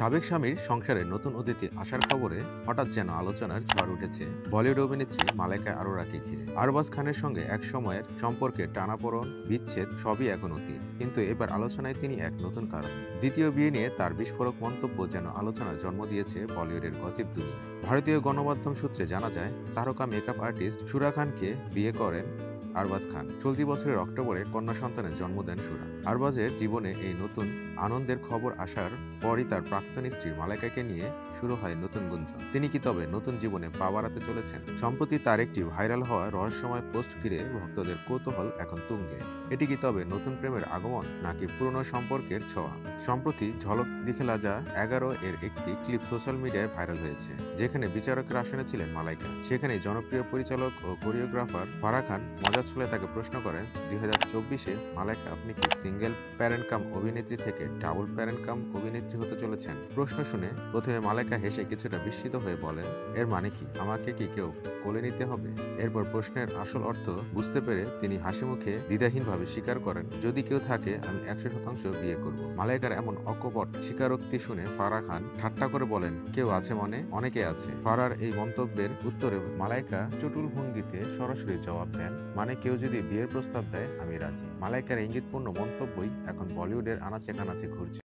সাবেক স্বামীর সংসারে নতুন অতিথি আসার খবরে হঠাৎ যেন আলোচনার ঝড় উঠেছে বলিউড অভিনেত্রী মালাইকা আরোরাকে ঘিরে। আরবাজ খানের সঙ্গে এক সময়ের সম্পর্কে টানাপোড়েন, বিচ্ছেদ সবই এখন অতীত, কিন্তু এবার আলোচনায় তিনি এক নতুন কারণে। দ্বিতীয় বিয়ে নিয়ে তার বিস্ফোরক মন্তব্য যেন আলোচনার জন্ম দিয়েছে বলিউডের গসিপ দুনিয়া। ভারতীয় গণমাধ্যম সূত্রে জানা যায়, তারকা মেকআপ আর্টিস্ট সুরা খানকে বিয়ে করেন আরবাজ খান। চলতি বছরের অক্টোবরে কন্যা সন্তানের জন্ম দেন সুরা। আরবাজের জীবনে এই নতুন আনন্দের খবর আসার পরই তার প্রাক্তন স্ত্রী মালাইকাকে নিয়ে শুরু হয় নতুন গুঞ্জন। তিনি কি তবে নতুন জীবনে পা বাড়াতে চলেছেন? সম্প্রতি তার একটি ভাইরাল হওয়া রহস্যময় পোস্ট ঘিরে ভক্তদের কৌতূহল এখন তুঙ্গে। এটি কি তবে নতুন প্রেমের আগমন, নাকি পুরনো সম্পর্কের ছোঁয়া? সম্প্রতি ঝলক দিখেলা যা 11 এর একটি ক্লিপ সোশ্যাল মিডিয়ায় ভাইরাল হয়েছে, যেখানে বিচারকের আসনে ছিলেন মালাইকা। সেখানে জনপ্রিয় পরিচালক ও কোরিওগ্রাফার ফারাহ খান মজা ছলে তাকে প্রশ্ন করেন, 2024-এ মালাইকা, আপনি কি সিঙ্গেল প্যারেন্ট কাম অভিনেত্রী থেকে ডাবল প্যারেন্ট কাম অভিনেত্রী হতে চলেছেন? প্রশ্ন শুনে প্রথমে মালাইকা হেসে কিছুটা বিস্মিত হয়ে বলেন, এর মানে কি আমাকে কি কেউ কোলে নিতে হবে? এরপর প্রশ্নের আসল অর্থ বুঝতে পেরে তিনি হাসি মুখে দ্বিধাহীনভাবে স্বীকার করেন, যদি কেউ থাকে আমি 100% বিয়ে করব। মালাইকার এমন অকপট স্বীকারোক্তি শুনে ফারাহ খান ঠাট্টা করে বলেন, কেউ আছে মানে? অনেকে আছে। ফারার এই মন্তব্যের উত্তরে মালাইকা চটুল ভঙ্গিতে সরাসরি জবাব দেন, মানে কেউ যদি বিয়ের প্রস্তাব দেয় আমি রাজি। মালাইকার ইঙ্গিতপূর্ণ মন্তব্যই এখন বলিউডের আনাচে কানাচে ঘুরছে।